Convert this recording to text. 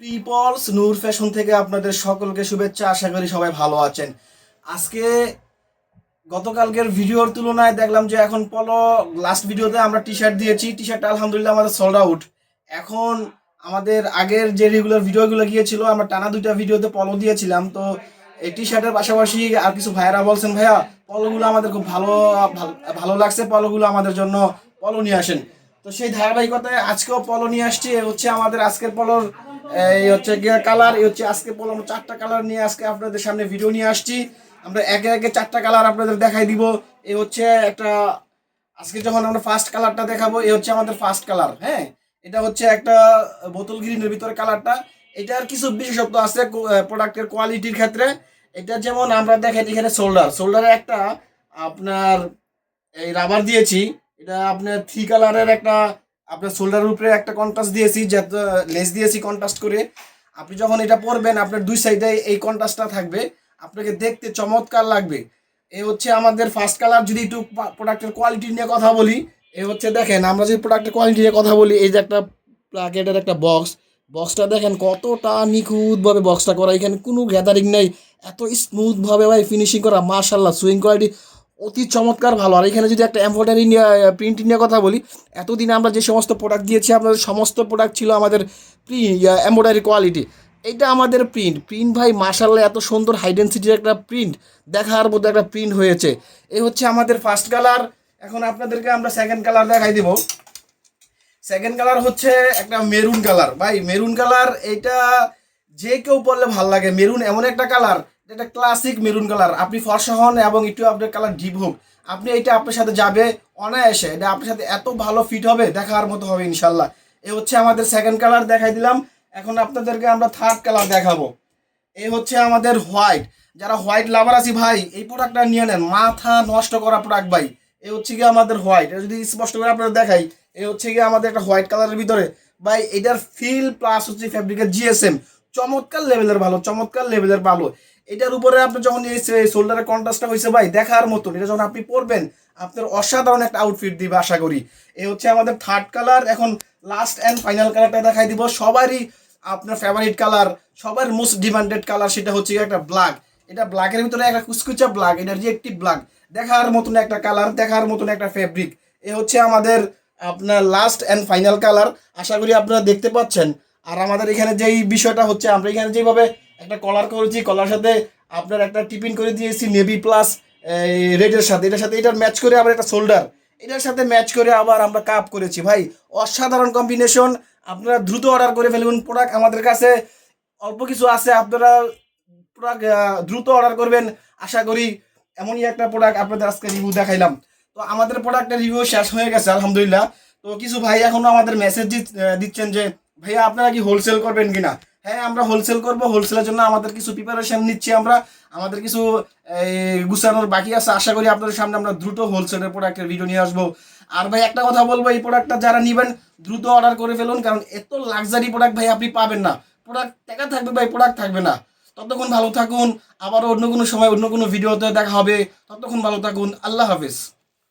People's নূর fashion থেকে আপনাদের সকলকে শুভেচ্ছা। আশা করি সবাই ভালো আছেন। আজকে গতকালকের ভিডিওর তুলনায় দেখলাম যে এখন পলো লাস্ট ভিডিওতে আমরা টি শার্ট দিয়েছি। টি শার্টটা আলহামদুলিল্লাহ আমাদের সোল্ড আউট। এখন আমাদের আগের যে রেগুলার ভিডিওগুলো গিয়েছিল, আমরা টানা দুইটা ভিডিওতে পলো দিয়েছিলাম। তো এই টি শার্টের পাশাপাশি আর কিছু ভাইয়েরা বলছেন, ভাইয়া পলোগুলো আমাদের খুব ভালো ভালো লাগছে, পলোগুলো আমাদের জন্য পলো নিয়ে আসেন। তো সেই ধারাবাহিকতায় আজকেও পলো নিয়ে আসছি। এ হচ্ছে আমাদের আজকের পলোর এই হচ্ছে গিয়া কালার। এই হচ্ছে আজকে পলো চারটা কালার নিয়ে আজকে আপনাদের সামনে ভিডিও নিয়ে আসছি। আমরা একে একে চারটা কালার আপনাদের দেখাই দিব। এই হচ্ছে একটা, আজকে যখন আমরা ফার্স্ট কালারটা দেখাবো, এই হচ্ছে আমাদের ফার্স্ট কালার। হ্যাঁ, এটা হচ্ছে একটা বোতল গ্রিনের ভিতরে কালারটা। এটার কিছু বিশেষত্ব আছে প্রোডাক্টের কোয়ালিটির ক্ষেত্রে। এটা যেমন আমরা দেখাই এখানে শোল্ডারে একটা আপনার এই রাবার দিয়েছি। এটা আপনার থ্রি কালারের একটা আপনার শোল্ডারের উপরে একটা কন্ট্রাস্ট দিয়েছি, যাতে লেস দিয়েছি কন্ট্রাস্ট করে। আপনি যখন এটা পরবেন আপনার দুই সাইডে এই কন্ট্রাস্টটা থাকবে, আপনাকে দেখতে চমৎকার লাগবে। এই হচ্ছে আমাদের ফার্স্ট কালার। যদি একটু প্রোডাক্টের কোয়ালিটি নিয়ে কথা বলি, এই হচ্ছে দেখেন, আমরা যদি প্রোডাক্টের কোয়ালিটি নিয়ে কথা বলি, এই যে একটা প্লাকেটের একটা বক্সটা দেখেন কতটা নিখুঁতভাবে বক্সটা করা। এখানে কোনো গ্যাদারিং নেই, এত স্মুথভাবে ভাই ফিনিশিং করা, মাশাআল্লাহ। সুইং কোয়ালিটি অতি চমৎকার ভালো। আর এখানে যদি একটা এমব্রয়ডারি নিয়ে প্রিন্টিং নিয়ে কথা বলি, এতদিন আমরা যে সমস্ত প্রোডাক্ট দিয়েছি আপনাদের সমস্ত প্রোডাক্ট ছিল আমাদের এমব্রয়ডারি কোয়ালিটি। এইটা আমাদের প্রিন্ট ভাই মাশাআল্লাহ, এত সুন্দর হাই ডেনসিটির একটা প্রিন্ট, দেখার মধ্যে একটা প্রিন্ট হয়েছে। এই হচ্ছে আমাদের ফার্স্ট কালার। এখন আপনাদেরকে আমরা সেকেন্ড কালার দেখাই দিব। সেকেন্ড কালার হচ্ছে একটা মেরুন কালার। ভাই মেরুন কালার এটা যে কেউ পরলে ভাল লাগে। মেরুন এমন একটা কালার, এটা ক্লাসিক মেরুন কালার। আপনি ফর্সা হন এবং একটু আপনার কালার ডিপ হোক, আপনি এটা আপনার সাথে যাবে অনায়াসে। এটা আপনার সাথে এত ভালো ফিট হবে, দেখার মতো হবে ইনশাল্লাহ। এ হচ্ছে আমাদের সেকেন্ড কালার দেখাই দিলাম। এখন আপনাদেরকে আমরা থার্ড কালার দেখাবো। এই হচ্ছে আমাদের হোয়াইট। যারা হোয়াইট লাভার আছি ভাই, এই প্রোডাক্টটা নিয়ে নেন, মাথা নষ্ট করা প্রোডাক্ট ভাই। এই হচ্ছে গিয়ে আমাদের হোয়াইট। এটা যদি স্পষ্ট করে আপনাদের দেখাই, এই হচ্ছে গিয়ে আমাদের একটা হোয়াইট কালারের ভিতরে ভাই, এটার ফিল প্লাস হচ্ছে ফ্যাব্রিকের জিএসএম চমৎকার লেভেলের ভালো, চমৎকার লেভেলের ভালো। এটার উপরে আপনি যখন এই শোল্ডারের কন্ট্রাস্টটা হয়েছে ভাই, দেখার মতন। এটা যখন আপনি পরবেন আপনার অসাধারণ একটা আউটফিট দিবে আশা করি। এই হচ্ছে আমাদের থার্ড কালার। এখন লাস্ট অ্যান্ড ফাইনাল কালারটা দেখাই দিব। সবারই আপনার ফেভারিট কালার, সবার মোস্ট ডিমান্ডেড কালার, সেটা হচ্ছে একটা ব্ল্যাক। এটা ব্ল্যাকের ভিতরে একটা কুচকুচা ব্ল্যাক, এনার্জেটিক ব্ল্যাক, দেখার মতন একটা কালার, দেখার মতন একটা ফেব্রিক। এ হচ্ছে আমাদের আপনার লাস্ট অ্যান্ড ফাইনাল কালার। আশা করি আপনারা দেখতে পাচ্ছেন। আর আমাদের এখানে যেই বিষয়টা হচ্ছে, আমরা এখানে যেভাবে একটা কলার করেছি, কলার সাথে আপনার একটা টিপিন করে দিয়েছি নেভি প্লাস রেডের সাথে, এটার সাথে এটার ম্যাচ করে আবার একটা শোল্ডার, এটার সাথে ম্যাচ করে আবার আমরা কাপ করেছি। ভাই অসাধারণ কম্বিনেশন। আপনারা দ্রুত অর্ডার করে ফেলবেন। প্রোডাক্ট আমাদের কাছে অল্প কিছু আছে, আপনারা প্রোডাক্ট দ্রুত অর্ডার করবেন। আশা করি এমনই একটা প্রোডাক্ট আপনাদের আজকে রিভিউ দেখাইলাম। তো আমাদের প্রোডাক্টের রিভিউ শেষ হয়ে গেছে আলহামদুলিল্লাহ। তো কিছু ভাই এখনো আমাদের মেসেজ দিচ্ছেন যে ভাইয়া আপনারা কি হোলসেল করবেন কিনা। হ্যাঁ, আমরা হোলসেল করব। হোলসেলের জন্য আমাদের কিছু প্রিপারেশন নিচ্ছি আমরা, আমাদের কিছু গুছানোর বাকি আছে। আশা করি আপনাদের সামনে আমরা দ্রুত হোলসেলের প্রোডাক্টের ভিডিও নিয়ে আসবো। আর ভাই একটা কথা বলবো, এই প্রোডাক্টটা যারা নেবেন দ্রুত অর্ডার করে ফেলুন, কারণ এত লাক্সারি প্রোডাক্ট ভাই আপনি পাবেন না। প্রোডাক্ট টাকা থাকবে ভাই, প্রোডাক্ট থাকবে না। ততক্ষণ ভালো থাকুন। আবার অন্য কোনো সময় অন্য কোনো ভিডিওতে দেখা হবে। ততক্ষণ ভালো থাকুন। আল্লাহ হাফেজ।